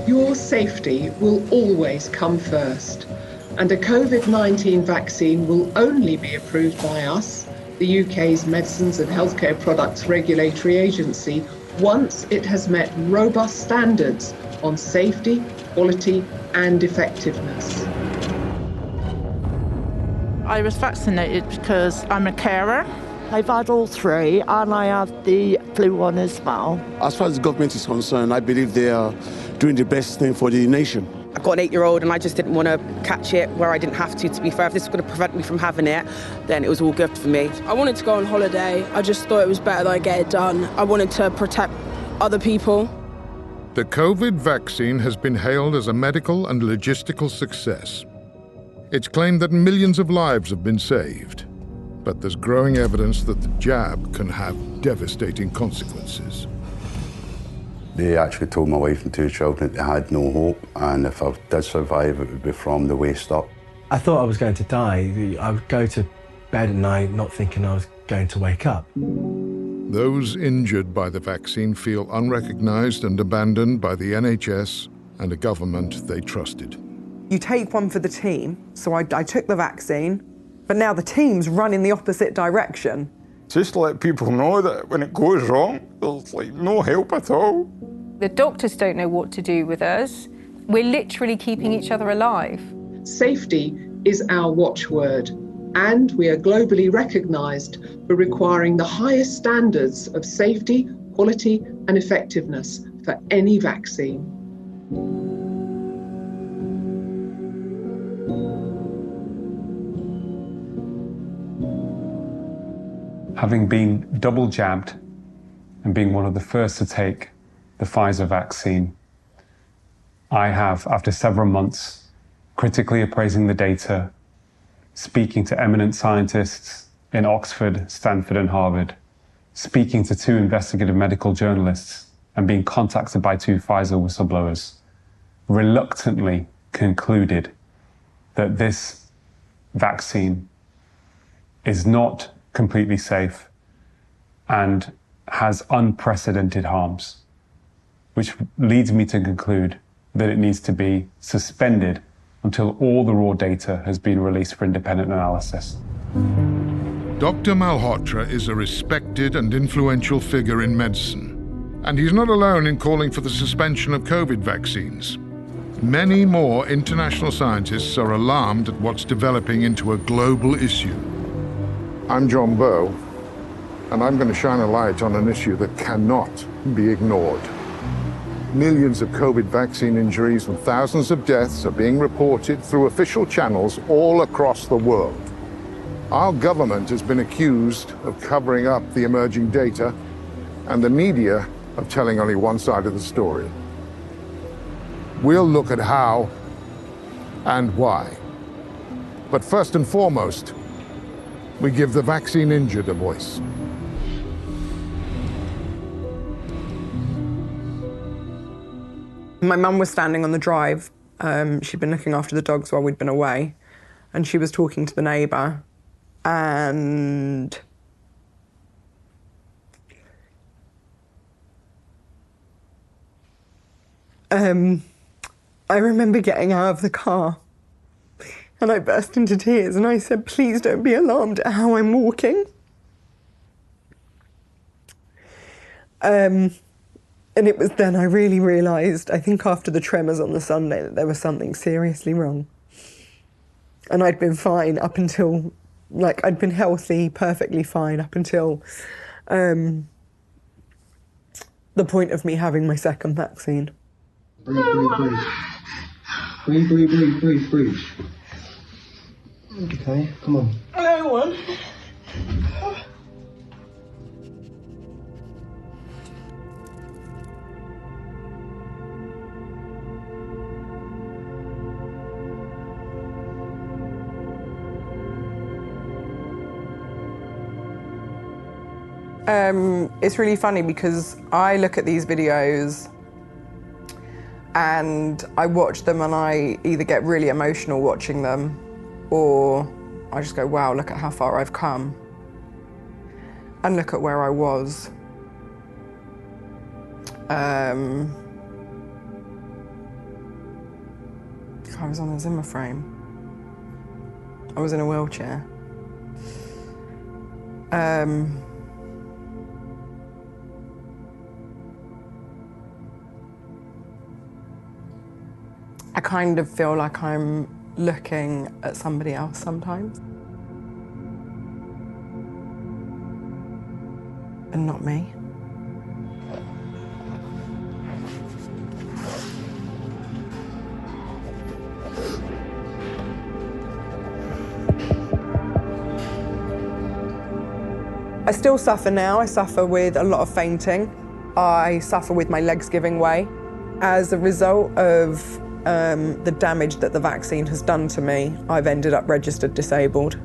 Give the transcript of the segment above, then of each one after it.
Your safety will always come first, and a COVID-19 vaccine will only be approved by us, the UK's Medicines and Healthcare Products Regulatory Agency, once it has met robust standards on safety, quality, and effectiveness. I was vaccinated because I'm a carer. I've had all three, and I have the flu one as well. As far as the government is concerned, I believe they are doing the best thing for the nation. I've got an 8-year-old and I just didn't want to catch it where I didn't have to be fair. If this was going to prevent me from having it, then it was all good for me. I wanted to go on holiday. I just thought it was better that I get it done. I wanted to protect other people. The COVID vaccine has been hailed as a medical and logistical success. It's claimed that millions of lives have been saved. But there's growing evidence that the jab can have devastating consequences. They actually told my wife and 2 children they had no hope, and if I did survive, it would be from the waist up. I thought I was going to die. I would go to bed at night not thinking I was going to wake up. Those injured by the vaccine feel unrecognized and abandoned by the NHS and a government they trusted. You take one for the team, so I took the vaccine, but now the team's run in the opposite direction. Just to let people know that when it goes wrong, there's like no help at all. The doctors don't know what to do with us. We're literally keeping each other alive. Safety is our watchword, and we are globally recognised for requiring the highest standards of safety, quality and effectiveness for any vaccine. Having been double jabbed and being one of the first to take the Pfizer vaccine, I have, after several months, critically appraising the data, speaking to eminent scientists in Oxford, Stanford, and Harvard, speaking to 2 investigative medical journalists, and being contacted by 2 Pfizer whistleblowers, reluctantly concluded that this vaccine is not completely safe and has unprecedented harms, which leads me to conclude that it needs to be suspended until all the raw data has been released for independent analysis. Dr. Malhotra is a respected and influential figure in medicine, and he's not alone in calling for the suspension of COVID vaccines. Many more international scientists are alarmed at what's developing into a global issue. I'm John Bowe, and I'm going to shine a light on an issue that cannot be ignored. Millions of COVID vaccine injuries and thousands of deaths are being reported through official channels all across the world. Our government has been accused of covering up the emerging data, and the media of telling only one side of the story. We'll look at how and why. But first and foremost, we give the vaccine injured a voice. My mum was standing on the drive. She'd been looking after the dogs while we'd been away, and she was talking to the neighbour, and I remember getting out of the car and I burst into tears and I said, please don't be alarmed at how I'm walking. And it was then I really realised, I think after the tremors on the Sunday, that there was something seriously wrong. And I'd been fine up until, like, I'd been healthy, perfectly fine up until the point of me having my second vaccine. Breathe, breathe, breathe. Breathe, breathe, breathe, breathe, breathe. Okay, come on. Another one. It's really funny because I look at these videos and I watch them and I either get really emotional watching them or I just go, wow, look at how far I've come and look at where I was. if I was on a Zimmer frame. I was in a wheelchair. I kind of feel like I'm looking at somebody else sometimes. And not me. I still suffer now. I suffer with a lot of fainting. I suffer with my legs giving way. As a result of the damage that the vaccine has done to me, I've ended up registered disabled.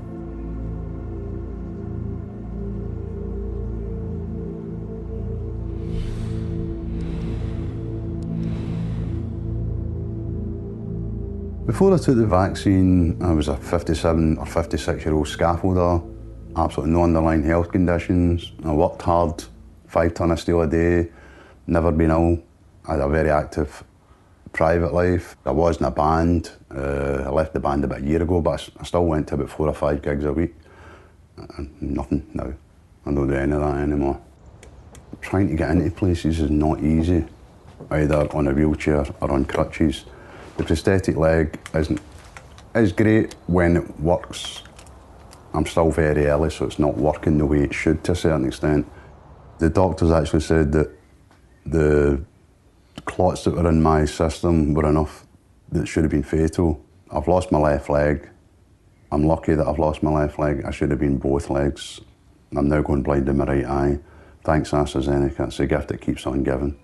Before I took the vaccine, I was a 57 or 56-year-old scaffolder, absolutely no underlying health conditions. I worked hard, 5 tonnes of steel a day, never been ill. I had a very active private life. I was in a band. I left the band about a year ago, but I still went to about 4 or 5 gigs a week. Nothing now. I don't do any of that anymore. Trying to get into places is not easy, either on a wheelchair or on crutches. The prosthetic leg is great when it works. I'm still very early, so it's not working the way it should to a certain extent. The doctors actually said that the clots that were in my system were enough that should have been fatal. I've lost my left leg. I'm lucky that I've lost my left leg. I should have been both legs. I'm now going blind in my right eye. Thanks AstraZeneca, it's a gift that keeps on giving.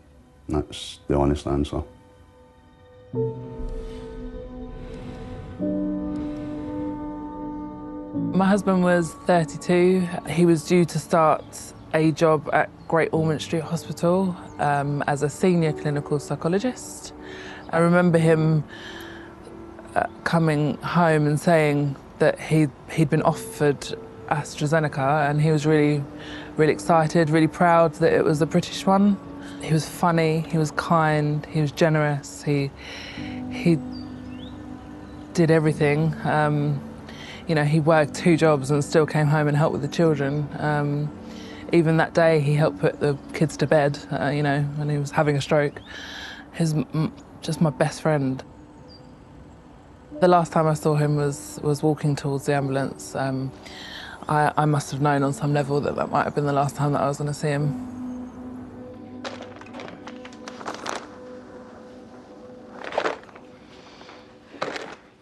That's the honest answer. My husband was 32. He was due to start a job at Great Ormond Street Hospital as a senior clinical psychologist. I remember him coming home and saying that he'd been offered AstraZeneca, and he was really excited, really proud that it was a British one. He was funny, he was kind, he was generous, he did everything. You know, he worked 2 jobs and still came home and helped with the children. Even that day, he helped put the kids to bed, you know, when he was having a stroke. He's just my best friend. The last time I saw him was walking towards the ambulance. I must have known on some level that that might have been the last time that I was going to see him.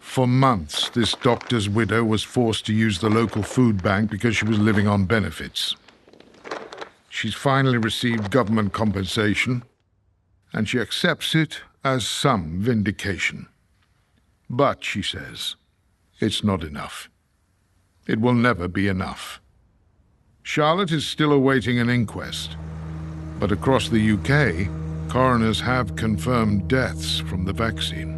For months, this doctor's widow was forced to use the local food bank because she was living on benefits. She's finally received government compensation, and she accepts it as some vindication. But, she says, it's not enough. It will never be enough. Charlotte is still awaiting an inquest, but across the UK, coroners have confirmed deaths from the vaccine.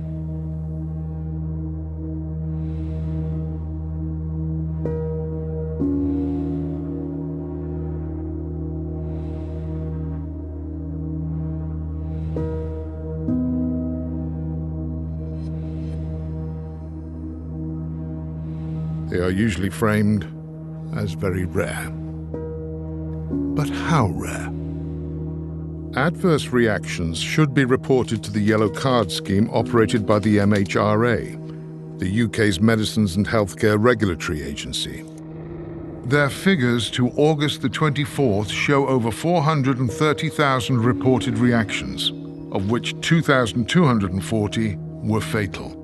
They are usually framed as very rare. But how rare? Adverse reactions should be reported to the Yellow Card scheme operated by the MHRA, the UK's Medicines and Healthcare Regulatory Agency. Their figures to August the 24th show over 430,000 reported reactions, of which 2,240 were fatal.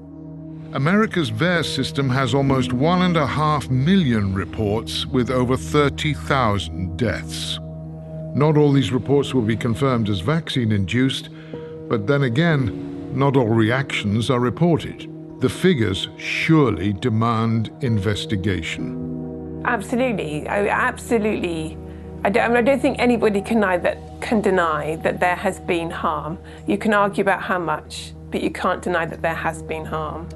America's VAERS system has almost 1.5 million reports with over 30,000 deaths. Not all these reports will be confirmed as vaccine-induced, but then again, not all reactions are reported. The figures surely demand investigation. Absolutely, absolutely. I don't think anybody can deny that there has been harm. You can argue about how much, but you can't deny that there has been harm.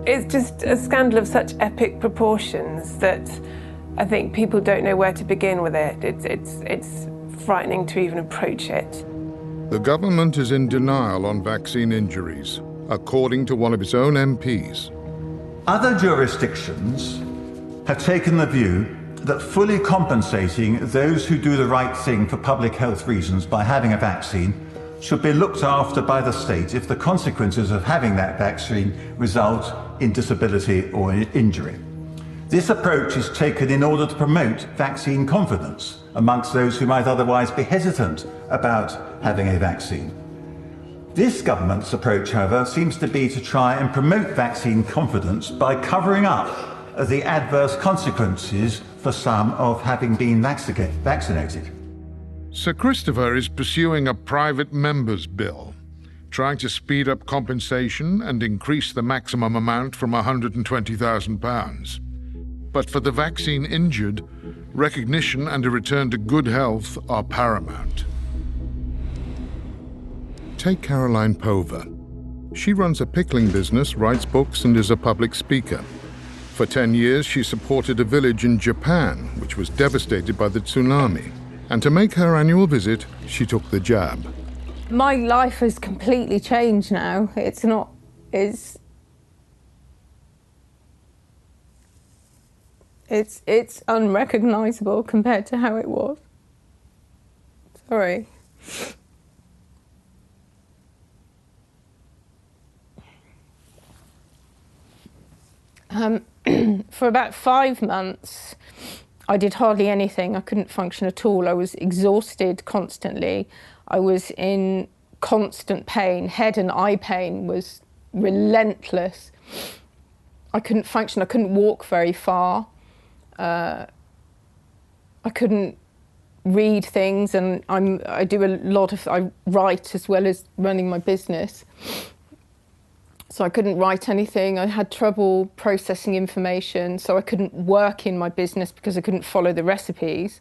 It's just a scandal of such epic proportions that I think people don't know where to begin with it. It's frightening to even approach it. The government is in denial on vaccine injuries, according to one of its own MPs. Other jurisdictions have taken the view that fully compensating those who do the right thing for public health reasons by having a vaccine should be looked after by the state if the consequences of having that vaccine result in disability or injury. This approach is taken in order to promote vaccine confidence amongst those who might otherwise be hesitant about having a vaccine. This government's approach, however, seems to be to try and promote vaccine confidence by covering up the adverse consequences for some of having been vaccinated. Sir Christopher is pursuing a private member's bill, trying to speed up compensation and increase the maximum amount from £120,000. But for the vaccine injured, recognition and a return to good health are paramount. Take Caroline Pover. She runs a pickling business, writes books, and is a public speaker. For 10 years, she supported a village in Japan, which was devastated by the tsunami. And to make her annual visit, she took the jab. My life has completely changed now. It's unrecognisable compared to how it was. Sorry. For about 5 months, I did hardly anything. I couldn't function at all. I was exhausted constantly. I was in constant pain. Head and eye pain was relentless. I couldn't function. I couldn't walk very far. I couldn't read things, and I do a lot of, I write as well as running my business. So I couldn't write anything. I had trouble processing information, so I couldn't work in my business because I couldn't follow the recipes.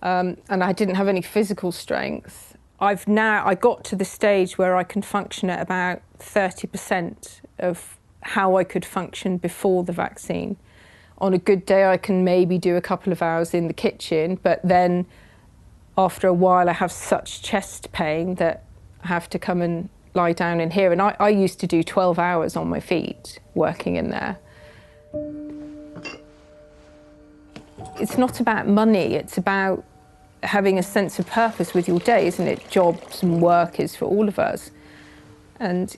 And I didn't have any physical strength. I got to the stage where I can function at about 30% of how I could function before the vaccine. On a good day, I can maybe do a couple of hours in the kitchen, but then after a while, I have such chest pain that I have to come and lie down in here. And I used to do 12 hours on my feet working in there. It's not about money, it's about having a sense of purpose with your day, isn't it? Jobs and work is for all of us. And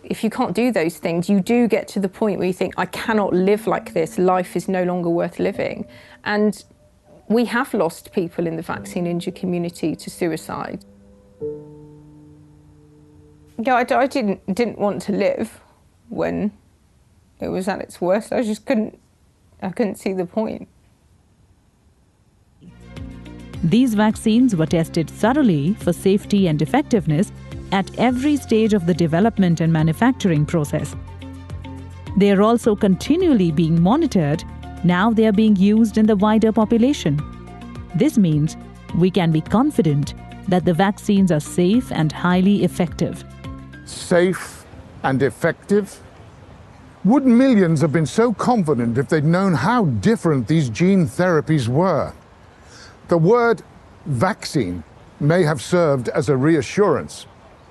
if you can't do those things, you do get to the point where you think, I cannot live like this, life is no longer worth living. And we have lost people in the vaccine injured community to suicide. Yeah, I didn't want to live when it was at its worst. I just couldn't see the point. These vaccines were tested thoroughly for safety and effectiveness at every stage of the development and manufacturing process. They are also continually being monitored. Now they are being used in the wider population. This means we can be confident that the vaccines are safe and highly effective. Safe and effective? Would millions have been so confident if they'd known how different these gene therapies were? The word vaccine may have served as a reassurance,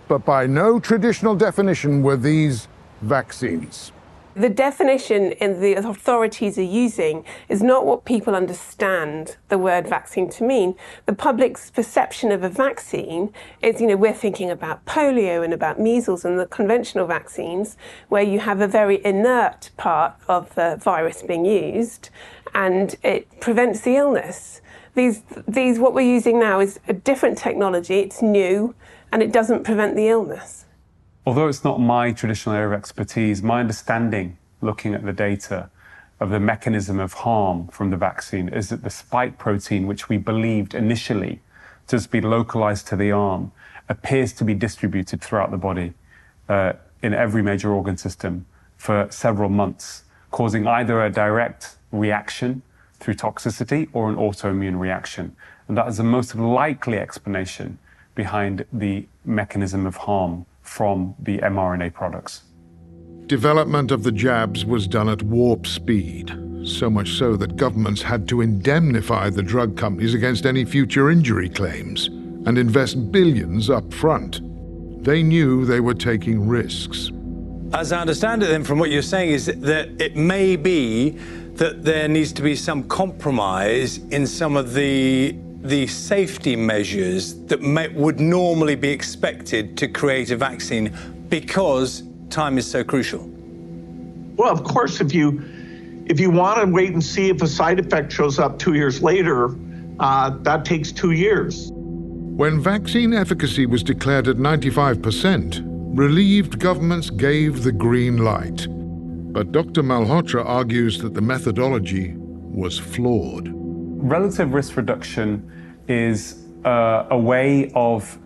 but by no traditional definition were these vaccines. The definition the authorities are using is not what people understand the word vaccine to mean. The public's perception of a vaccine is, we're thinking about polio and about measles and the conventional vaccines, where you have a very inert part of the virus being used and it prevents the illness. What we're using now is a different technology, it's new, and it doesn't prevent the illness. Although it's not my traditional area of expertise, my understanding, looking at the data, of the mechanism of harm from the vaccine is that the spike protein, which we believed initially to just be localized to the arm, appears to be distributed throughout the body in every major organ system for several months, causing either a direct reaction through toxicity or an autoimmune reaction. And that is the most likely explanation behind the mechanism of harm from the mRNA products. Development of the jabs was done at warp speed, so much so that governments had to indemnify the drug companies against any future injury claims and invest billions up front. They knew they were taking risks. As I understand it then from what you're saying is that it may be that there needs to be some compromise in some of the safety measures that would normally be expected to create a vaccine because time is so crucial. Well, of course, if you want to wait and see if a side effect shows up 2 years later, that takes 2 years. When vaccine efficacy was declared at 95%, relieved governments gave the green light. But Dr. Malhotra argues that the methodology was flawed. Relative risk reduction is a way of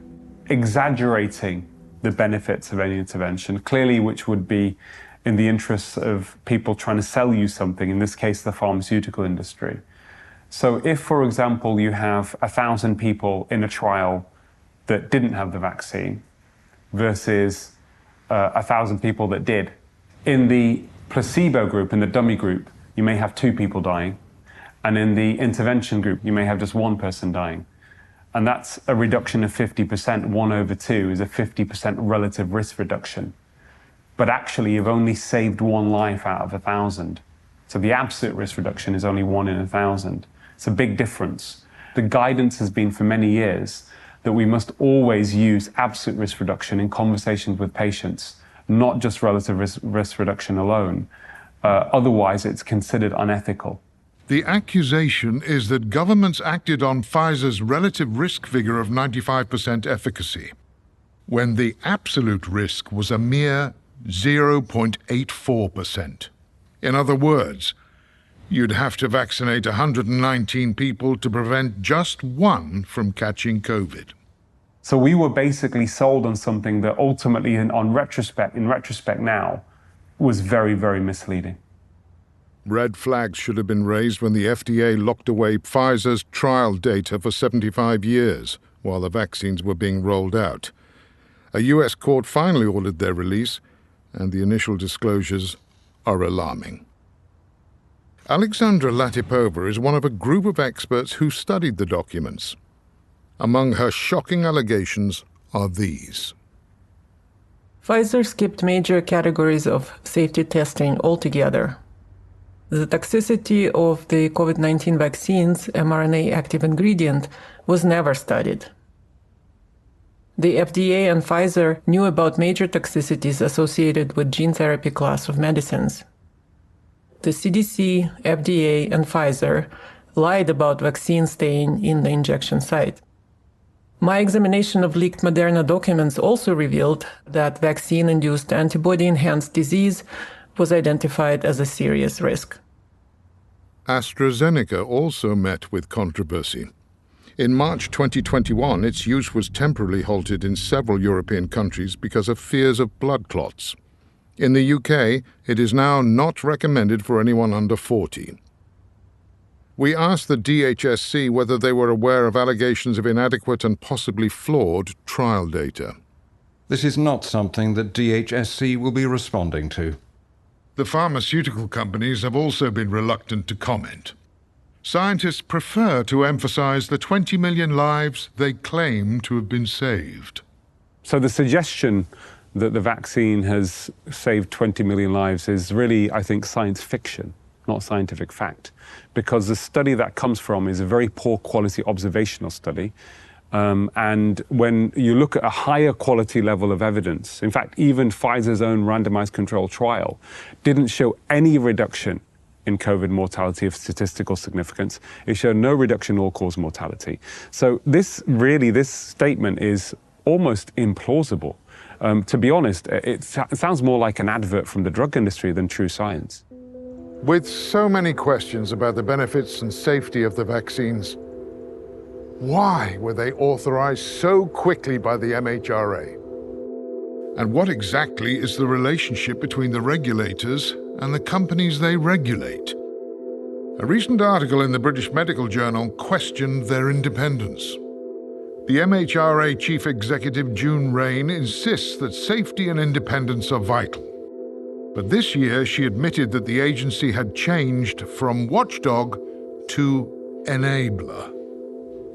exaggerating the benefits of any intervention, clearly which would be in the interests of people trying to sell you something, in this case the pharmaceutical industry. So if, for example, you have 1,000 people in a trial that didn't have the vaccine versus 1,000 people that did, in the placebo group, in the dummy group, you may have 2 people dying, and in the intervention group, you may have just 1 person dying. And that's a reduction of 50%. 1/2 is a 50% relative risk reduction. But actually, you've only saved 1 life out of 1,000. So the absolute risk reduction is only 1 in 1,000. It's a big difference. The guidance has been for many years that we must always use absolute risk reduction in conversations with patients, not just relative risk reduction alone. Otherwise, it's considered unethical. The accusation is that governments acted on Pfizer's relative risk figure of 95% efficacy, when the absolute risk was a mere 0.84%. In other words, you'd have to vaccinate 119 people to prevent just 1 from catching COVID. So we were basically sold on something that ultimately, in retrospect now, was very, very misleading. Red flags should have been raised when the FDA locked away Pfizer's trial data for 75 years while the vaccines were being rolled out. A US court finally ordered their release, and the initial disclosures are alarming. Alexandra Latipova is one of a group of experts who studied the documents. Among her shocking allegations are these. Pfizer skipped major categories of safety testing altogether. The toxicity of the COVID-19 vaccine's mRNA active ingredient was never studied. The FDA and Pfizer knew about major toxicities associated with gene therapy class of medicines. The CDC, FDA, and Pfizer lied about vaccine staying in the injection site. My examination of leaked Moderna documents also revealed that vaccine-induced antibody-enhanced disease was identified as a serious risk. AstraZeneca also met with controversy. In March 2021, its use was temporarily halted in several European countries because of fears of blood clots. In the UK, it is now not recommended for anyone under 40. We asked the DHSC whether they were aware of allegations of inadequate and possibly flawed trial data. This is not something that DHSC will be responding to. The pharmaceutical companies have also been reluctant to comment. Scientists prefer to emphasize the 20 million lives they claim to have been saved. So the suggestion that the vaccine has saved 20 million lives is really, I think, science fiction, not scientific fact, because the study that comes from is a very poor quality observational study. And when you look at a higher quality level of evidence, in fact, even Pfizer's own randomized control trial didn't show any reduction in COVID mortality of statistical significance. It showed no reduction in all-cause mortality. So this statement is almost implausible. To be honest, it sounds more like an advert from the drug industry than true science. With so many questions about the benefits and safety of the vaccines, why were they authorized so quickly by the MHRA? And what exactly is the relationship between the regulators and the companies they regulate? A recent article in the British Medical Journal questioned their independence. The MHRA Chief Executive June Rain insists that safety and independence are vital. But this year, she admitted that the agency had changed from watchdog to enabler.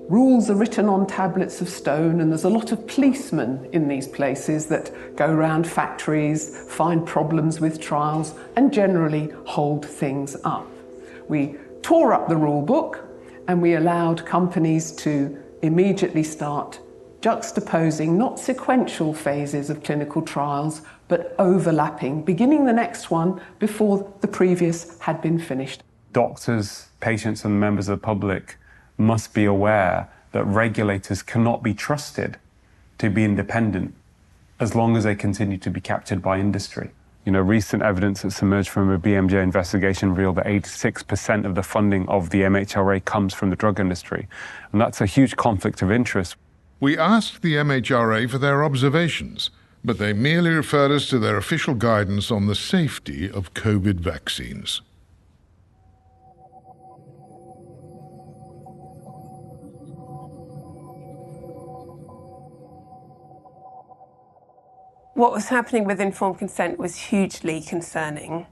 Rules are written on tablets of stone, and there's a lot of policemen in these places that go around factories, find problems with trials, and generally hold things up. We tore up the rule book, and we allowed companies to immediately start juxtaposing not sequential phases of clinical trials, but overlapping, beginning the next one before the previous had been finished. Doctors, patients, and members of the public must be aware that regulators cannot be trusted to be independent as long as they continue to be captured by industry. You know, recent evidence that's emerged from a BMJ investigation revealed that 86% of the funding of the MHRA comes from the drug industry. And that's a huge conflict of interest. We asked the MHRA for their observations, but they merely referred us to their official guidance on the safety of COVID vaccines. What was happening with informed consent was hugely concerning.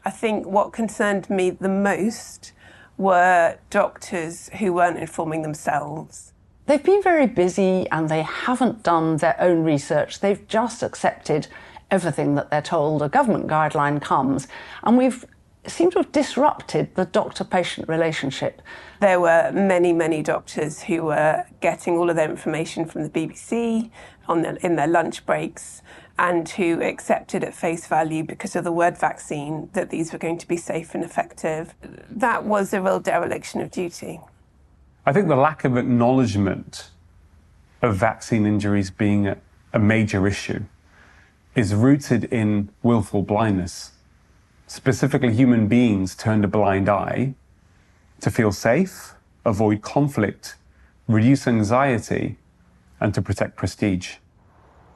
I think what concerned me the most were doctors who weren't informing themselves. They've been very busy and they haven't done their own research. They've just accepted everything that they're told. A government guideline comes, and we've seemed to have disrupted the doctor-patient relationship. There were many, many doctors who were getting all of their information from the BBC in their lunch breaks, and who accepted at face value, because of the word vaccine, that these were going to be safe and effective. That was a real dereliction of duty. I think the lack of acknowledgement of vaccine injuries being a major issue is rooted in willful blindness. Specifically, human beings turned a blind eye to feel safe, avoid conflict, reduce anxiety, and to protect prestige.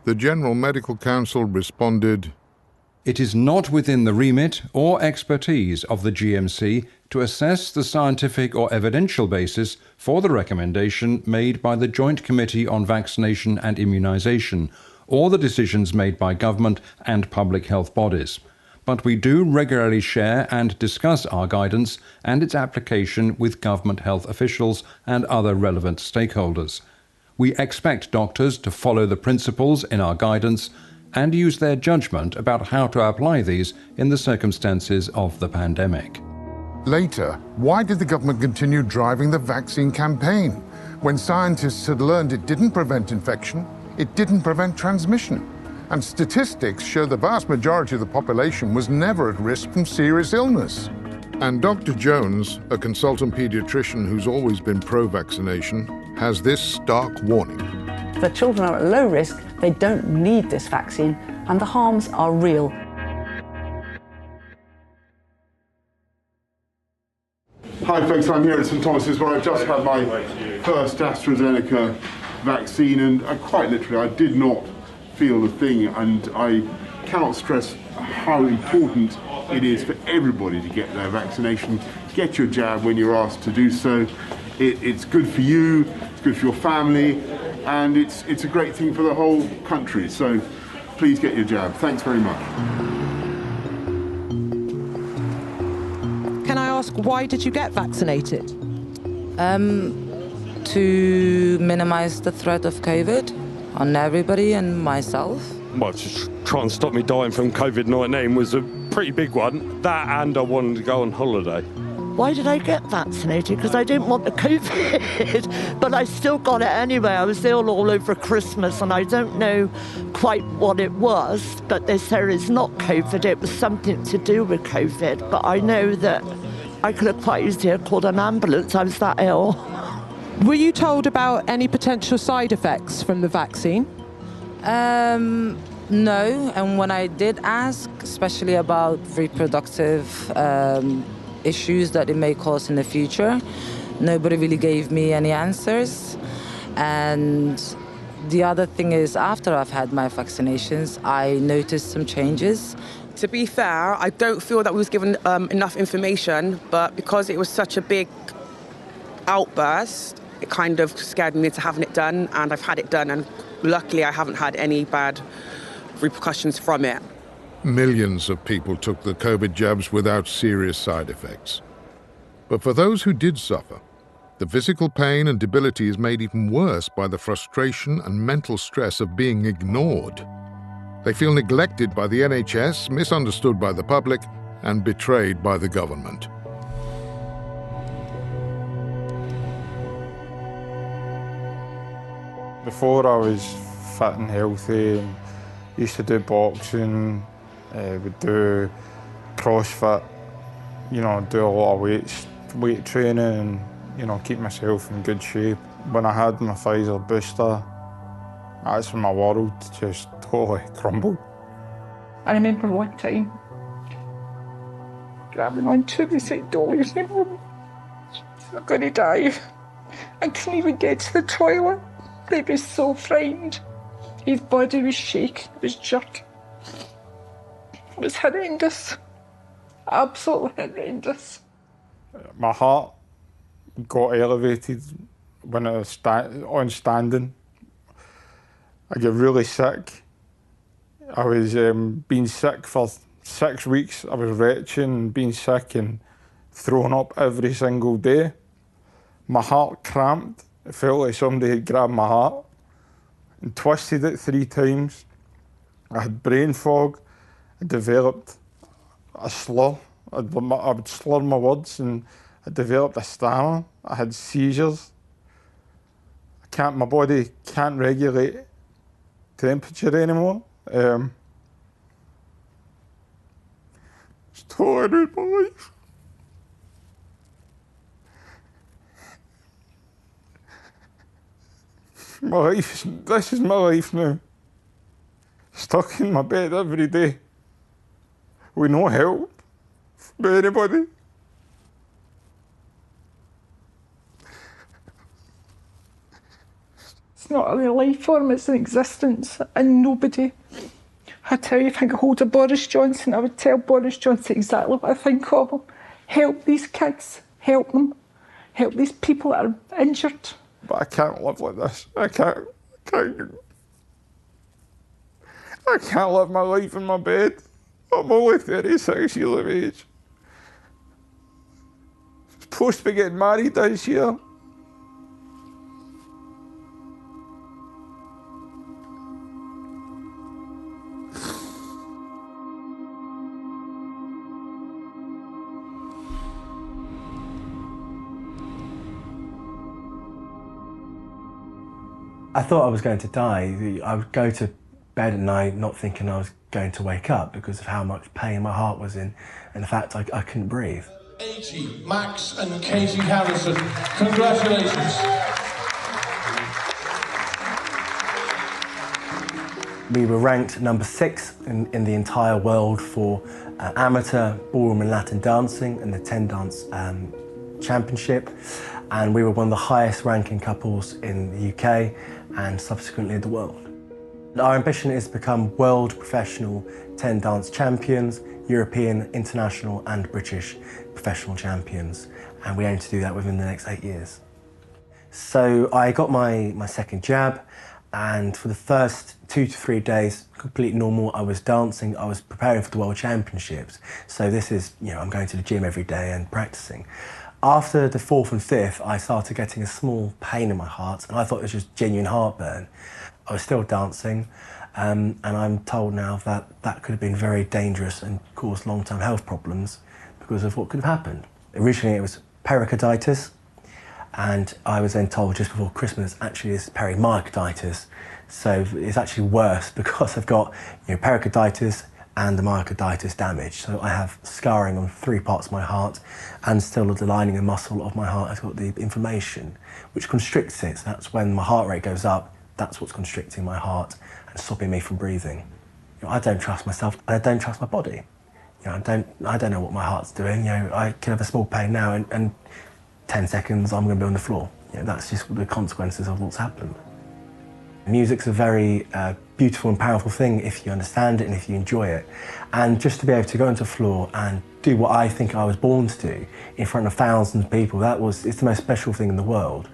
The General Medical Council responded, "It is not within the remit or expertise of the GMC to assess the scientific or evidential basis for the recommendation made by the Joint Committee on Vaccination and Immunisation, or the decisions made by government and public health bodies. But we do regularly share and discuss our guidance and its application with government health officials and other relevant stakeholders. We expect doctors to follow the principles in our guidance and use their judgment about how to apply these in the circumstances of the pandemic." Later, why did the government continue driving the vaccine campaign when scientists had learned it didn't prevent infection, it didn't prevent transmission? And statistics show the vast majority of the population was never at risk from serious illness. And Dr. Jones, a consultant paediatrician who's always been pro-vaccination, has this stark warning. The children are at low risk, they don't need this vaccine, and the harms are real. Hi folks, I'm here at St Thomas's where I've just had my first AstraZeneca vaccine, and quite literally I did not feel a thing, and I cannot stress how important it is for everybody to get their vaccination. Get your jab when you're asked to do so. It's good for you, it's good for your family, and it's a great thing for the whole country. So please get your jab. Thanks very much. Can I ask, why did you get vaccinated? To minimize the threat of COVID on everybody and myself. Well, just try and stop me dying from COVID-19 was a pretty big one. That, and I wanted to go on holiday. Why did I get vaccinated? Because I didn't want the COVID, but I still got it anyway. I was ill all over Christmas, and I don't know quite what it was, but they said it's not COVID, it was something to do with COVID. But I know that I could have quite easily called an ambulance, I was that ill. Were you told about any potential side effects from the vaccine? No, and when I did ask, especially about reproductive issues that it may cause in the future, nobody really gave me any answers. And the other thing is, after I've had my vaccinations, I noticed some changes. To be fair, I don't feel that we was given enough information, but because it was such a big outburst, it kind of scared me into having it done, and I've had it done, and luckily I haven't had any bad repercussions from it. Millions of people took the COVID jabs without serious side effects. But for those who did suffer, the physical pain and debility is made even worse by the frustration and mental stress of being ignored. They feel neglected by the NHS, misunderstood by the public, and betrayed by the government. Before I was fit and healthy, and used to do boxing, would do CrossFit, you know, do a lot of weight training and, you know, keep myself in good shape. When I had my Pfizer booster, that's when my world just totally crumbled. I remember one time grabbing onto the side dolly saying, "Oh, I'm going to die." I couldn't even get to the toilet. He was so frightened. His body was shaking, it was jerking. It was horrendous. Absolutely horrendous. My heart got elevated when I was on standing. I got really sick. I was being sick for 6 weeks. I was retching, being sick and throwing up every single day. My heart cramped. It felt like somebody had grabbed my heart and twisted it 3 times. I had brain fog. I developed a slur. I would slur my words and I developed a stammer. I had seizures. My body can't regulate temperature anymore. It's totally ruined my life. This is my life now. Stuck in my bed every day with no help from anybody. It's not a life form, it's an existence, and nobody. I tell you, if I could hold a Boris Johnson, I would tell Boris Johnson exactly what I think of him. Help these kids, help them, help these people that are injured. But I can't live like this. I can't live my life in my bed. I'm only 36 years of age. I'm supposed to be getting married this year. I thought I was going to die. I would go to bed at night not thinking I was going to wake up because of how much pain my heart was in and the fact I couldn't breathe. 80, Max and Katie Harrison. Congratulations. We were ranked number 6 in the entire world for amateur ballroom and Latin dancing in the 10 Dance Championship, and we were one of the highest ranking couples in the UK and subsequently the world. Our ambition is to become world professional 10 dance champions, European, international and British professional champions, and we aim to do that within the next 8 years. So I got my second jab, and for the first 2 to 3 days, completely normal. I was dancing, I was preparing for the World Championships. So this is, you know, I'm going to the gym every day and practicing. After the 4th and 5th, I started getting a small pain in my heart, and I thought it was just genuine heartburn. I was still dancing, and I'm told now that that could have been very dangerous and caused long-term health problems because of what could have happened. Originally, it was pericarditis, and I was then told just before Christmas, actually, it's perimyocarditis. So it's actually worse because I've got, you know, pericarditis and the myocarditis damage. So I have scarring on 3 parts of my heart, and still the lining and muscle of my heart has got the inflammation, which constricts it. So that's when my heart rate goes up, that's what's constricting my heart and stopping me from breathing. You know, I don't trust myself, I don't trust my body. You know, I don't know what my heart's doing. You know, I can have a small pain now and 10 seconds I'm going to be on the floor. You know, that's just the consequences of what's happened. Music's a very beautiful and powerful thing if you understand it and if you enjoy it. And just to be able to go onto the floor and do what I think I was born to do in front of thousands of people, it's the most special thing in the world.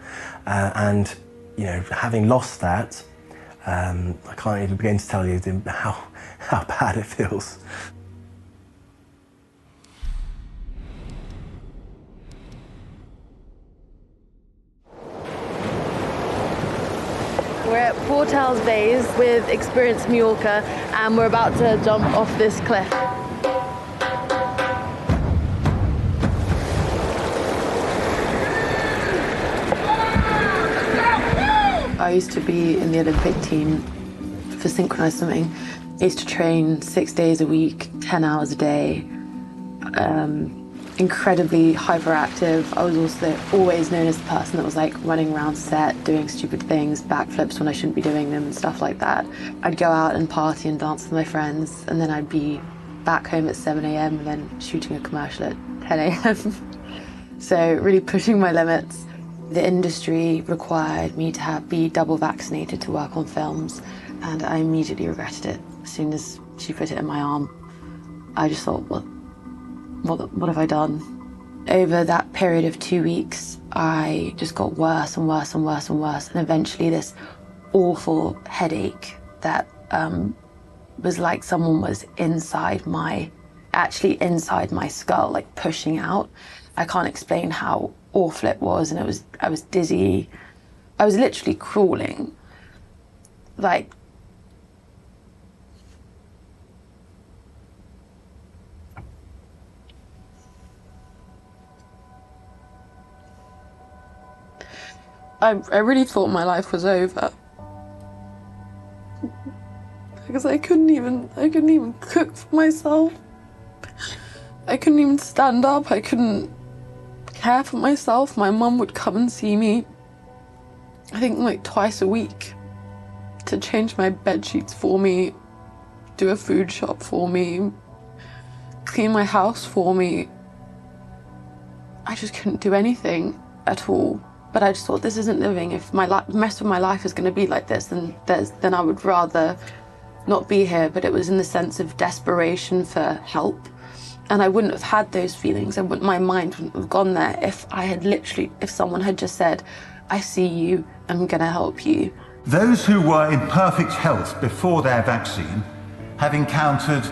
And you know, having lost that, I can't even begin to tell you how bad it feels. We're at Port Elles Bays with Experience Mallorca, and we're about to jump off this cliff. I used to be in the Olympic team for synchronized swimming. I used to train 6 days a week, 10 hours a day, incredibly hyperactive. I was also always known as the person that was like running around set, doing stupid things, backflips when I shouldn't be doing them and stuff like that. I'd go out and party and dance with my friends, and then I'd be back home at 7 a.m. and then shooting a commercial at 10 a.m. So really pushing my limits. The industry required me to be double vaccinated to work on films, and I immediately regretted it. As soon as she put it in my arm, I just thought, what have I done? Over that period of 2 weeks, I just got worse and worse and worse and worse, and eventually this awful headache that was like someone was actually inside my skull, like pushing out. I can't explain how awful it was, and I was dizzy. I was literally crawling. Like, I really thought my life was over. Because I couldn't even cook for myself. I couldn't even stand up. I couldn't care for myself. My mum would come and see me, I think like twice a week, to change my bed sheets for me, do a food shop for me, clean my house for me. I just couldn't do anything at all. But I just thought, this isn't living. If the rest of my life is going to be like this, then I would rather not be here. But it was in the sense of desperation for help. And I wouldn't have had those feelings. My mind wouldn't have gone there if if someone had just said, I see you, I'm going to help you. Those who were in perfect health before their vaccine have encountered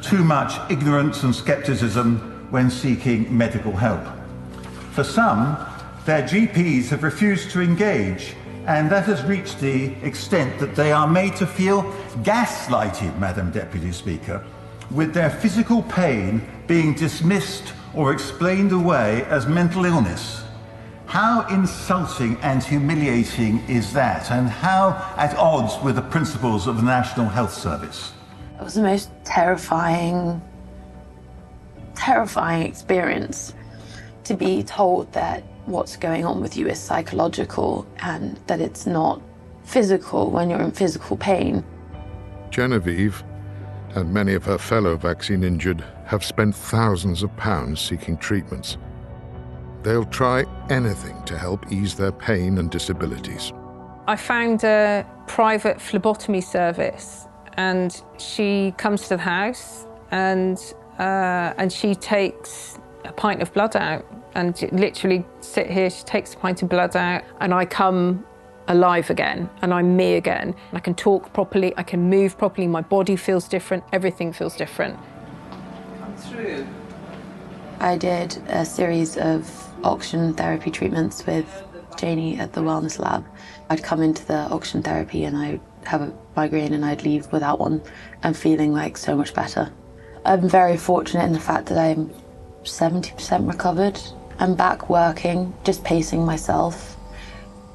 too much ignorance and skepticism when seeking medical help. For some, their GPs have refused to engage, and that has reached the extent that they are made to feel gaslighted, Madam Deputy Speaker, with their physical pain being dismissed or explained away as mental illness. How insulting and humiliating is that, and how at odds with the principles of the National Health Service? It was the most terrifying experience to be told that what's going on with you is psychological and that it's not physical when you're in physical pain. Genevieve and many of her fellow vaccine injured have spent thousands of pounds seeking treatments. They'll try anything to help ease their pain and disabilities. I found a private phlebotomy service, and she comes to the house and she takes a pint of blood out, and literally sit here, she takes a pint of blood out, and I come alive again, and I'm me again. I can talk properly, I can move properly, my body feels different, everything feels different. Come through. I did a series of oxygen therapy treatments with Janie at the Wellness Lab. I'd come into the oxygen therapy and I'd have a migraine and I'd leave without one and feeling like so much better. I'm very fortunate in the fact that I'm 70% recovered. I'm back working, just pacing myself,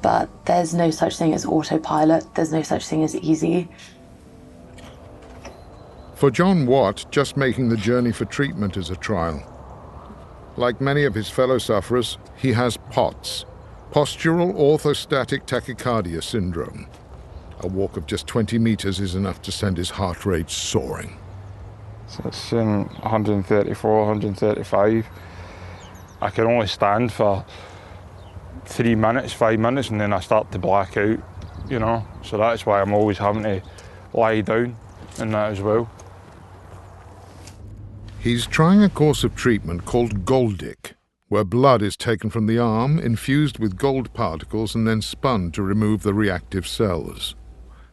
but there's no such thing as autopilot. There's no such thing as easy. For John Watt, just making the journey for treatment is a trial. Like many of his fellow sufferers, he has POTS, postural orthostatic tachycardia syndrome. A walk of just 20 meters is enough to send his heart rate soaring. So it's 134, 135. I can only stand for 3 minutes, 5 minutes, and then I start to black out, you know. So that's why I'm always having to lie down in that as well. He's trying a course of treatment called Goldic, where blood is taken from the arm, infused with gold particles, and then spun to remove the reactive cells.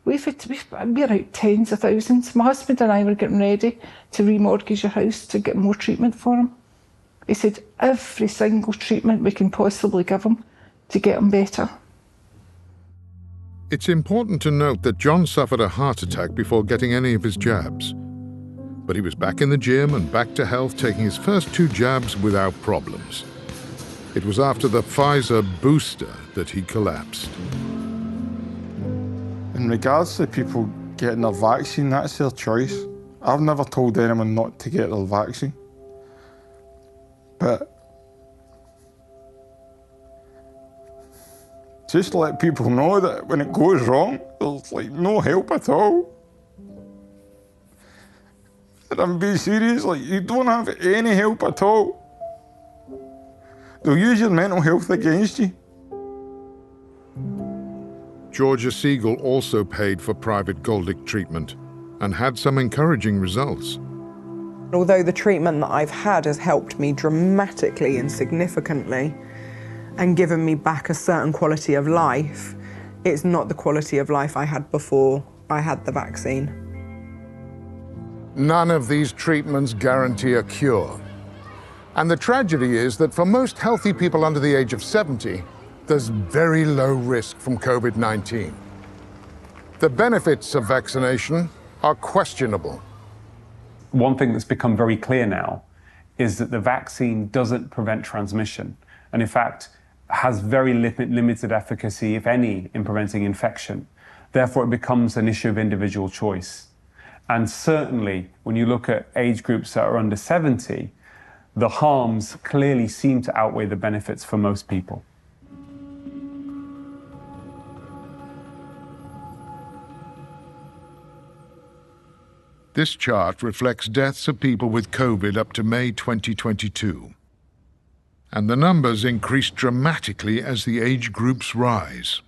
we're out tens of thousands. My husband and I were getting ready to remortgage your house to get more treatment for him. He said every single treatment we can possibly give him to get him better. It's important to note that John suffered a heart attack before getting any of his jabs. But he was back in the gym and back to health, taking his first 2 jabs without problems. It was after the Pfizer booster that he collapsed. In regards to people getting their vaccine, that's their choice. I've never told anyone not to get their vaccine. But just to let people know that when it goes wrong, there's like no help at all. And I'm being serious, like you don't have any help at all. They'll use your mental health against you. Georgia Siegel also paid for private Goldick treatment and had some encouraging results. Although the treatment that I've had has helped me dramatically and significantly and given me back a certain quality of life, it's not the quality of life I had before I had the vaccine. None of these treatments guarantee a cure. And the tragedy is that for most healthy people under the age of 70, there's very low risk from COVID-19. The benefits of vaccination are questionable. One thing that's become very clear now is that the vaccine doesn't prevent transmission, and in fact has very limited efficacy, if any, in preventing infection. Therefore, it becomes an issue of individual choice. And certainly, when you look at age groups that are under 70, the harms clearly seem to outweigh the benefits for most people. This chart reflects deaths of people with COVID up to May 2022. And the numbers increase dramatically as the age groups rise.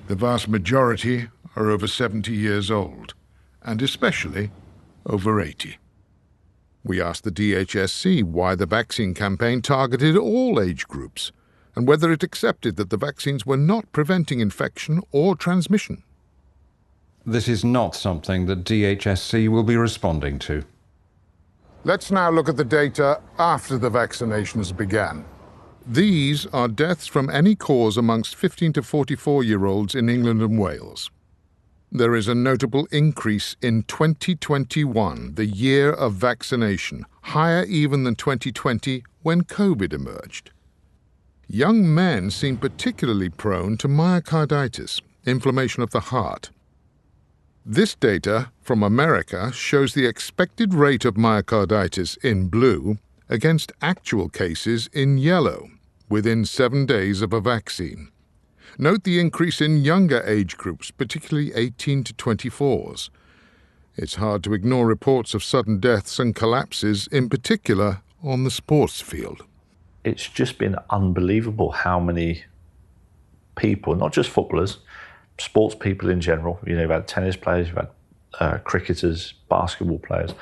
The vast majority are over 70 years old, and especially over 80. We asked the DHSC why the vaccine campaign targeted all age groups, and whether it accepted that the vaccines were not preventing infection or transmission. This is not something that DHSC will be responding to. Let's now look at the data after the vaccinations began. These are deaths from any cause amongst 15 to 44-year-olds in England and Wales. There is a notable increase in 2021, the year of vaccination, higher even than 2020 when COVID emerged. Young men seem particularly prone to myocarditis, inflammation of the heart. This data from America shows the expected rate of myocarditis in blue against actual cases in yellow within 7 days of a vaccine. Note the increase in younger age groups, particularly 18 to 24s. It's hard to ignore reports of sudden deaths and collapses, in particular on the sports field. It's just been unbelievable how many people, not just footballers, sports people in general, you've had tennis players, you've had cricketers, basketball players,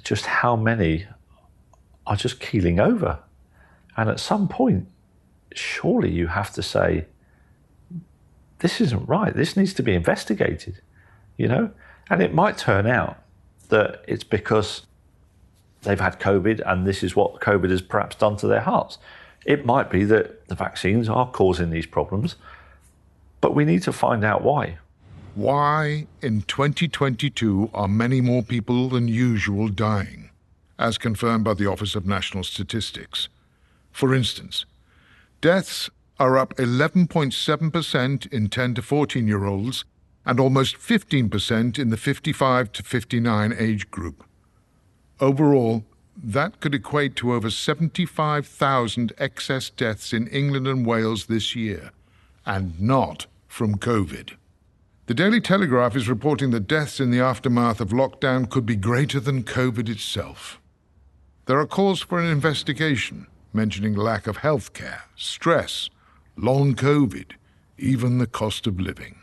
just how many are just keeling over. And at some point, surely you have to say, this isn't right, this needs to be investigated, And it might turn out that it's because they've had COVID and this is what COVID has perhaps done to their hearts. It might be that the vaccines are causing these problems, but we need to find out why. Why, in 2022, are many more people than usual dying, as confirmed by the Office of National Statistics? For instance, deaths are up 11.7% in 10 to 14-year-olds and almost 15% in the 55 to 59 age group. Overall, that could equate to over 75,000 excess deaths in England and Wales this year, and not from COVID. The Daily Telegraph is reporting that deaths in the aftermath of lockdown could be greater than COVID itself. There are calls for an investigation, mentioning lack of health care, stress, long COVID, even the cost of living.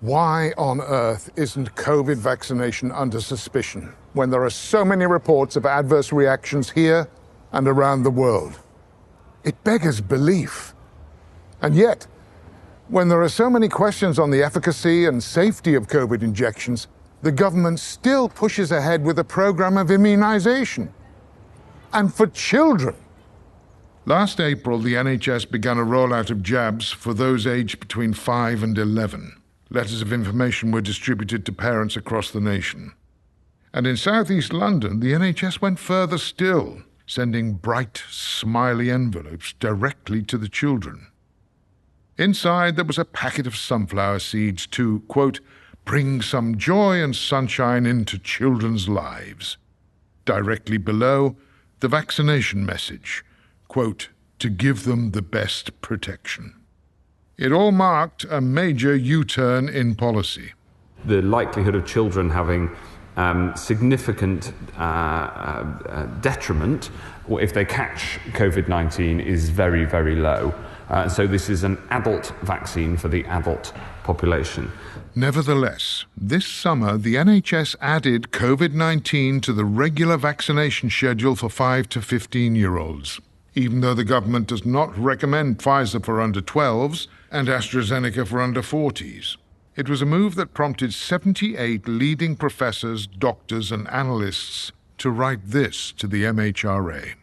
Why on earth isn't COVID vaccination under suspicion when there are so many reports of adverse reactions here and around the world? It beggars belief. And yet, When there are so many questions on the efficacy and safety of COVID injections, the government still pushes ahead with a program of immunization. And for children. Last April, the NHS began a rollout of jabs for those aged between 5 and 11. Letters of information were distributed to parents across the nation. And in southeast London, the NHS went further still, sending bright, smiley envelopes directly to the children. Inside, there was a packet of sunflower seeds to, quote, bring some joy and sunshine into children's lives. Directly below, the vaccination message, quote, to give them the best protection. It all marked a major U-turn in policy. The likelihood of children having significant detriment if they catch COVID-19 is very, very low. So this is an adult vaccine for the adult population. Nevertheless, this summer the NHS added COVID-19 to the regular vaccination schedule for 5 to 15-year-olds, even though the government does not recommend Pfizer for under 12s and AstraZeneca for under 40s. It was a move that prompted 78 leading professors, doctors and analysts to write this to the MHRA.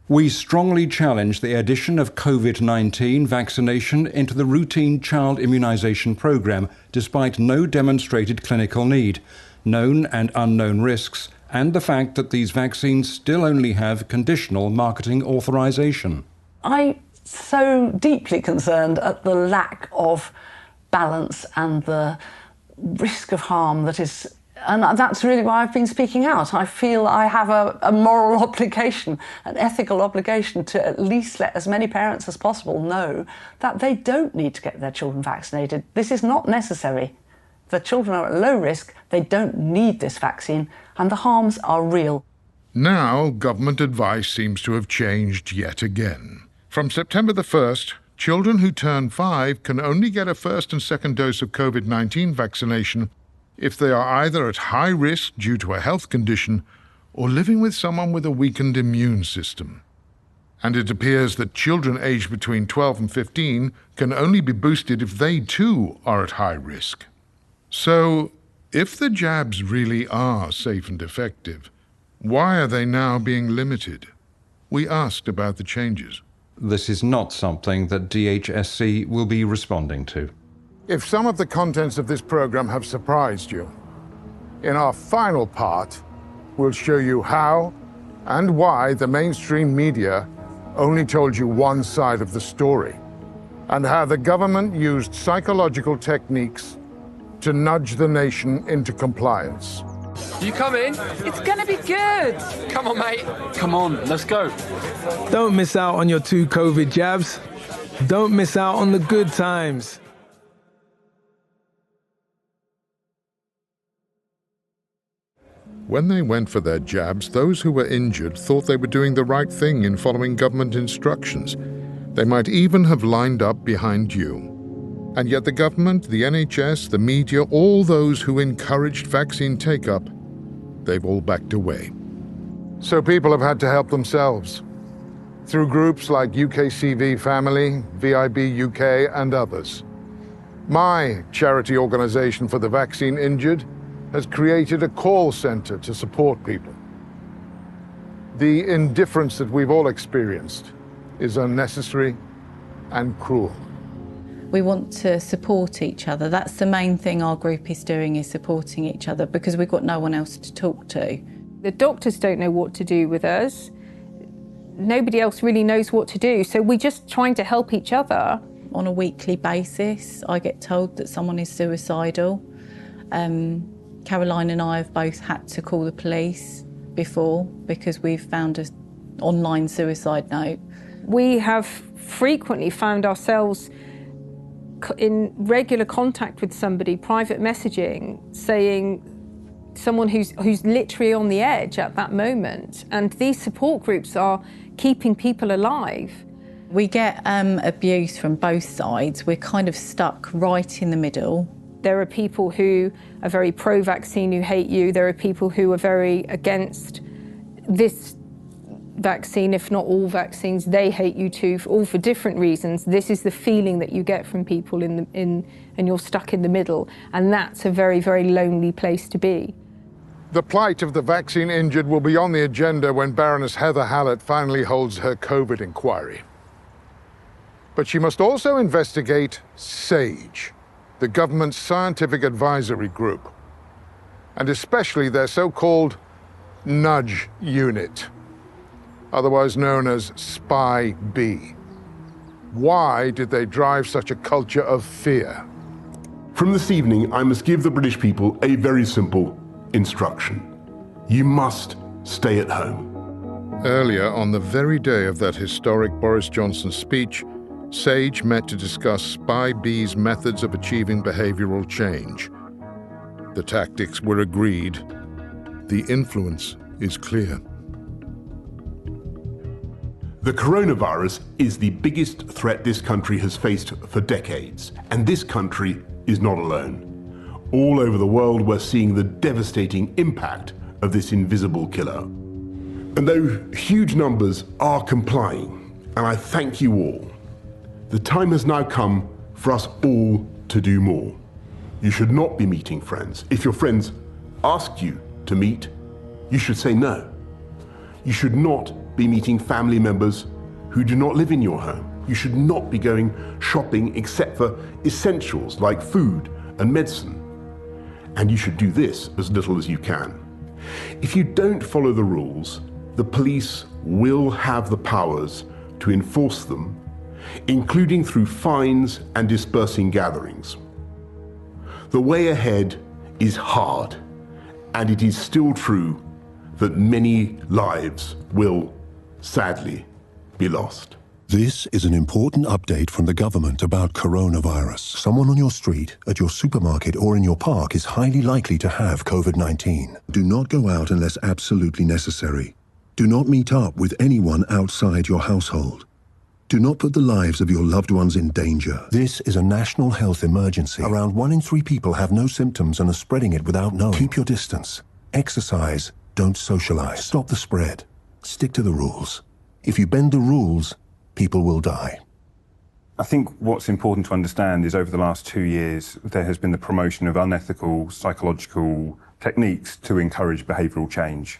We strongly challenge the addition of COVID-19 vaccination into the routine child immunisation programme, despite no demonstrated clinical need, known and unknown risks, and the fact that these vaccines still only have conditional marketing authorisation. I'm so deeply concerned at the lack of balance and the risk of harm that is. And that's really why I've been speaking out. I feel I have a moral obligation, an ethical obligation to at least let as many parents as possible know that they don't need to get their children vaccinated. This is not necessary. The children are at low risk, they don't need this vaccine, and the harms are real. Now, government advice seems to have changed yet again. From September the 1st, children who turn 5 can only get a first and second dose of COVID-19 vaccination if they are either at high risk due to a health condition or living with someone with a weakened immune system. And it appears that children aged between 12 and 15 can only be boosted if they too are at high risk. So, if the jabs really are safe and effective, why are they now being limited? We asked about the changes. This is not something that DHSC will be responding to. If some of the contents of this program have surprised you, in our final part, we'll show you how and why the mainstream media only told you one side of the story, and how the government used psychological techniques to nudge the nation into compliance. You come in? It's gonna be good. Come on, mate. Come on, let's go. Don't miss out on your 2 COVID jabs. Don't miss out on the good times. When they went for their jabs, those who were injured thought they were doing the right thing in following government instructions. They might even have lined up behind you. And yet the government, the NHS, the media, all those who encouraged vaccine take-up, they've all backed away. So people have had to help themselves, through groups like UKCV Family, VIB UK and others. My charity organisation for the vaccine injured has created a call centre to support people. The indifference that we've all experienced is unnecessary and cruel. We want to support each other. That's the main thing our group is doing, is supporting each other, because we've got no one else to talk to. The doctors don't know what to do with us. Nobody else really knows what to do, so we're just trying to help each other. On a weekly basis, I get told that someone is suicidal. Caroline and I have both had to call the police before because we've found an online suicide note. We have frequently found ourselves in regular contact with somebody, private messaging, saying someone who's literally on the edge at that moment. And these support groups are keeping people alive. We get abuse from both sides. We're kind of stuck right in the middle. There are people who are very pro-vaccine who hate you. There are people who are very against this vaccine, if not all vaccines, they hate you too, all for different reasons. This is the feeling that you get from people and you're stuck in the middle. And that's a very, very lonely place to be. The plight of the vaccine injured will be on the agenda when Baroness Heather Hallett finally holds her COVID inquiry. But she must also investigate SAGE, the government's scientific advisory group, and especially their so-called nudge unit, otherwise known as Spy B. Why did they drive such a culture of fear? From this evening, I must give the British people a very simple instruction. You must stay at home. Earlier, on the very day of that historic Boris Johnson speech, SAGE met to discuss Spy B's methods of achieving behavioral change. The tactics were agreed. The influence is clear. The coronavirus is the biggest threat this country has faced for decades, and this country is not alone. All over the world, we're seeing the devastating impact of this invisible killer. And though huge numbers are complying, and I thank you all, the time has now come for us all to do more. You should not be meeting friends. If your friends ask you to meet, you should say no. You should not be meeting family members who do not live in your home. You should not be going shopping except for essentials like food and medicine. And you should do this as little as you can. If you don't follow the rules, the police will have the powers to enforce them, including through fines and dispersing gatherings. The way ahead is hard, and it is still true that many lives will, sadly, be lost. This is an important update from the government about coronavirus. Someone on your street, at your supermarket, or in your park is highly likely to have COVID-19. Do not go out unless absolutely necessary. Do not meet up with anyone outside your household. Do not put the lives of your loved ones in danger. This is a national health emergency. Around 1 in 3 people have no symptoms and are spreading it without knowing. Keep your distance. Exercise. Don't socialize. Stop the spread. Stick to the rules. If you bend the rules, people will die. I think what's important to understand is over the last 2 years, there has been the promotion of unethical psychological techniques to encourage behavioural change,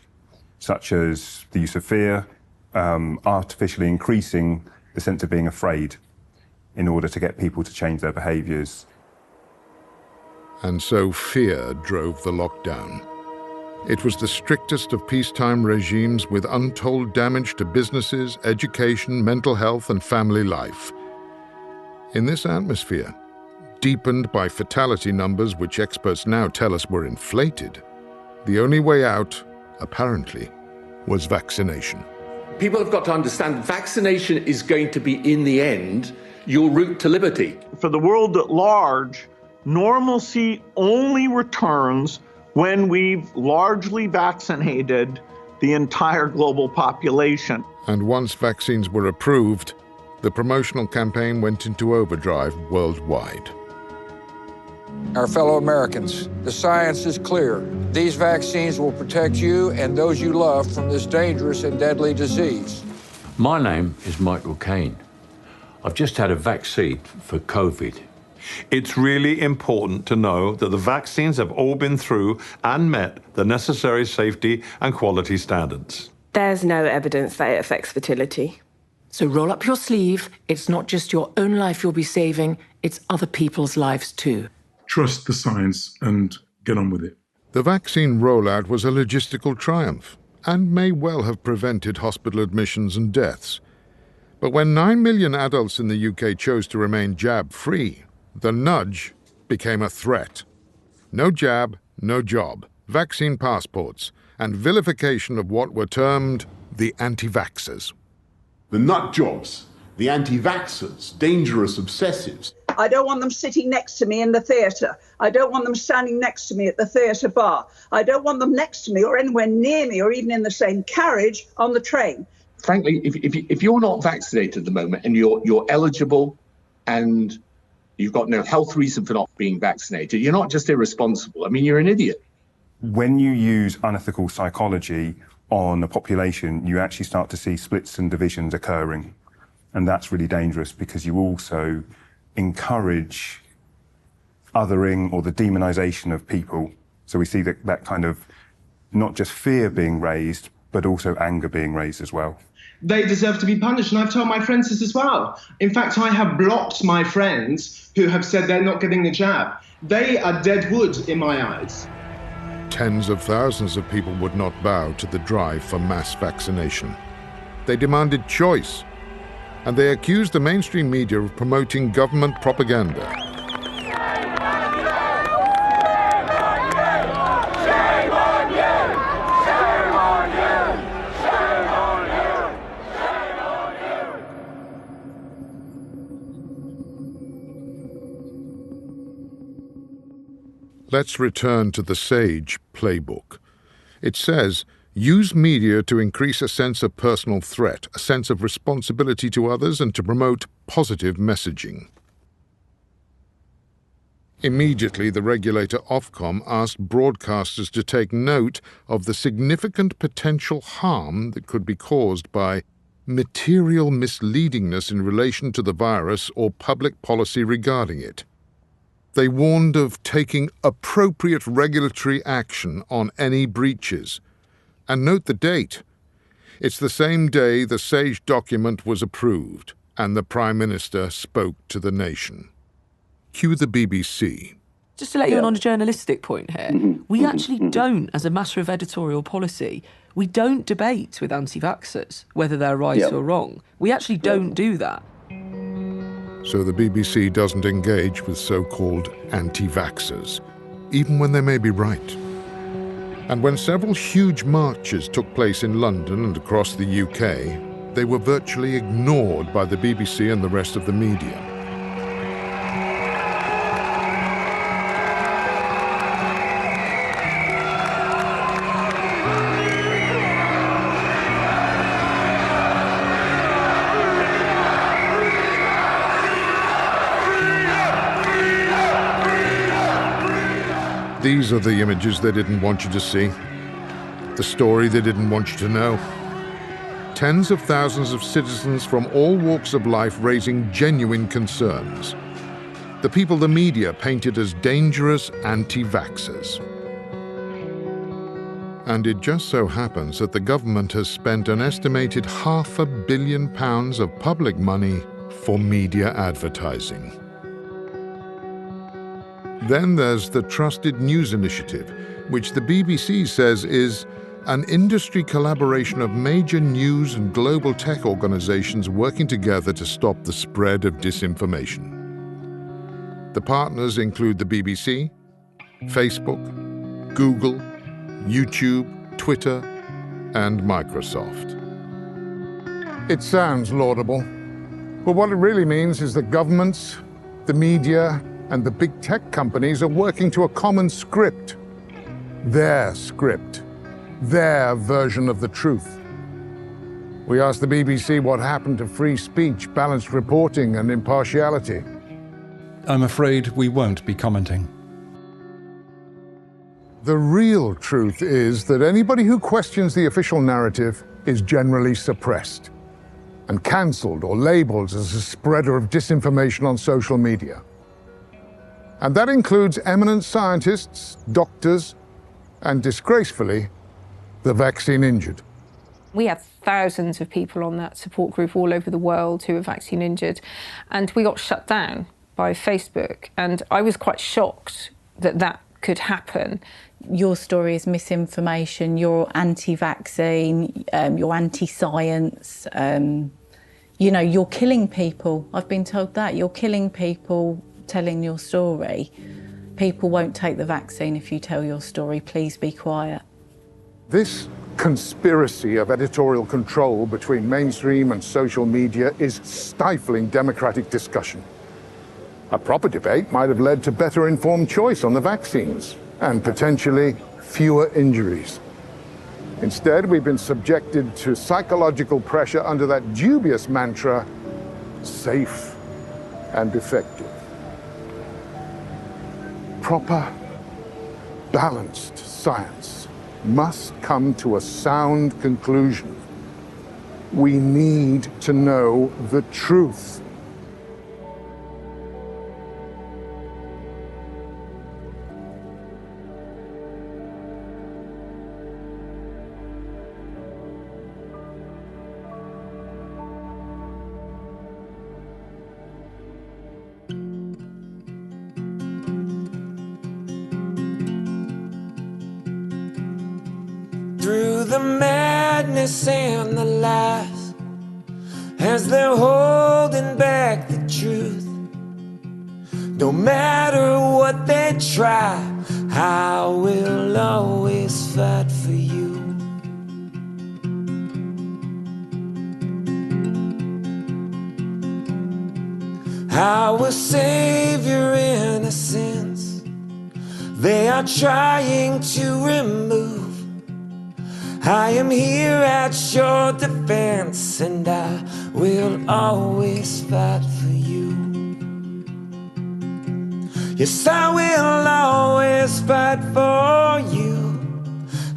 such as the use of fear, artificially increasing the sense of being afraid in order to get people to change their behaviours. And so fear drove the lockdown. It was the strictest of peacetime regimes with untold damage to businesses, education, mental health, and family life. In this atmosphere, deepened by fatality numbers which experts now tell us were inflated, the only way out, apparently, was vaccination. People have got to understand vaccination is going to be, in the end, your route to liberty. For the world at large, normalcy only returns when we've largely vaccinated the entire global population. And once vaccines were approved, the promotional campaign went into overdrive worldwide. Our fellow Americans, the science is clear. These vaccines will protect you and those you love from this dangerous and deadly disease. My name is Michael Caine. I've just had a vaccine for COVID. It's really important to know that the vaccines have all been through and met the necessary safety and quality standards. There's no evidence that it affects fertility. So roll up your sleeve. It's not just your own life you'll be saving, it's other people's lives too. Trust the science and get on with it. The vaccine rollout was a logistical triumph and may well have prevented hospital admissions and deaths. But when 9 million adults in the UK chose to remain jab-free, the nudge became a threat. No jab, no job, vaccine passports, and vilification of what were termed the anti-vaxxers. The nut jobs, the anti-vaxxers, dangerous obsessives. I don't want them sitting next to me in the theatre. I don't want them standing next to me at the theatre bar. I don't want them next to me or anywhere near me or even in the same carriage on the train. Frankly, if you're not vaccinated at the moment and you're eligible and you've got no health reason for not being vaccinated, you're not just irresponsible. I mean, you're an idiot. When you use unethical psychology on a population, you actually start to see splits and divisions occurring. And that's really dangerous because you also encourage othering or the demonization of people. So we see that kind of not just fear being raised, but also anger being raised as well. They deserve to be punished, and I've told my friends this as well. In fact, I have blocked my friends who have said they're not getting the jab. They are dead wood in my eyes. Tens of thousands of people would not bow to the drive for mass vaccination. They demanded choice, and they accused the mainstream media of promoting government propaganda. Let's return to the SAGE playbook. It says, use media to increase a sense of personal threat, a sense of responsibility to others, and to promote positive messaging. Immediately, the regulator Ofcom asked broadcasters to take note of the significant potential harm that could be caused by material misleadingness in relation to the virus or public policy regarding it. They warned of taking appropriate regulatory action on any breaches. And note the date. It's the same day the SAGE document was approved and the Prime Minister spoke to the nation. Cue the BBC. Just to let you in on a journalistic point here, we actually don't, as a matter of editorial policy, we don't debate with anti-vaxxers whether they're right or wrong. We actually don't do that. So the BBC doesn't engage with so-called anti-vaxxers, even when they may be right. And when several huge marches took place in London and across the UK, they were virtually ignored by the BBC and the rest of the media. These are the images they didn't want you to see, the story they didn't want you to know. Tens of thousands of citizens from all walks of life raising genuine concerns. The people the media painted as dangerous anti-vaxxers. And it just so happens that the government has spent an estimated £500 million of public money for media advertising. Then there's the Trusted News Initiative, which the BBC says is an industry collaboration of major news and global tech organizations working together to stop the spread of disinformation. The partners include the BBC, Facebook, Google, YouTube, Twitter, and Microsoft. It sounds laudable, but what it really means is that governments, the media, and the big tech companies are working to a common script. Their script. Their version of the truth. We asked the BBC what happened to free speech, balanced reporting, and impartiality. I'm afraid we won't be commenting. The real truth is that anybody who questions the official narrative is generally suppressed and cancelled or labelled as a spreader of disinformation on social media. And that includes eminent scientists, doctors, and disgracefully, the vaccine injured. We have thousands of people on that support group all over the world who are vaccine injured, and we got shut down by Facebook. And I was quite shocked that that could happen. Your story is misinformation, you're anti-vaccine, you're anti-science, you know, you're killing people. I've been told that. You're killing people telling your story. People won't take the vaccine if you tell your story. Please be quiet. This conspiracy of editorial control between mainstream and social media is stifling democratic discussion. A proper debate might have led to better informed choice on the vaccines and potentially fewer injuries. Instead, we've been subjected to psychological pressure under that dubious mantra, safe and effective. Proper, balanced science must come to a sound conclusion. We need to know the truth. Through the madness and the lies, as they're holding back the truth, no matter what they try, I will always fight for you. I will save your innocence. They are trying to remove. I am here at your defense, and I will always fight for you. Yes, I will always fight for you.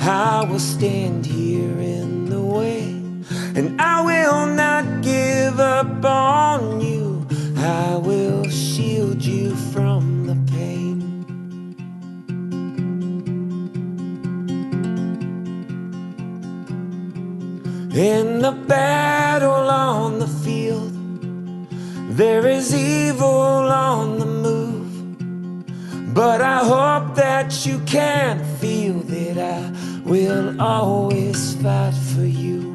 I will stand here in the way, and I will not give up on you. I will shield you from the pain. In the battle on the field, there is evil on the move, but I hope that you can feel that I will always fight for you.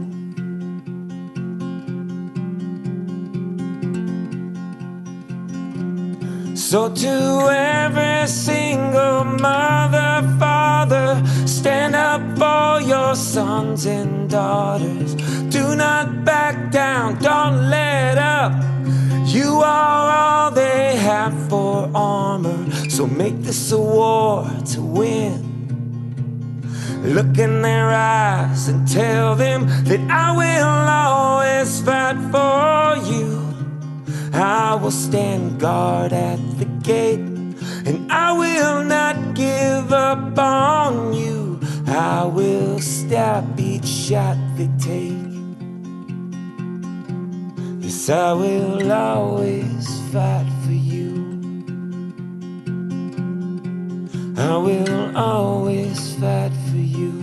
So to every single mother, father, stand up for your sons and daughters. Do not back down, don't let up. You are all they have for armor, so make this a war to win. Look in their eyes and tell them that I will always fight for you. I will stand guard at the gate, and I will not give up on you. I will stop each shot they take. Yes, I will always fight for you. I will always fight for you.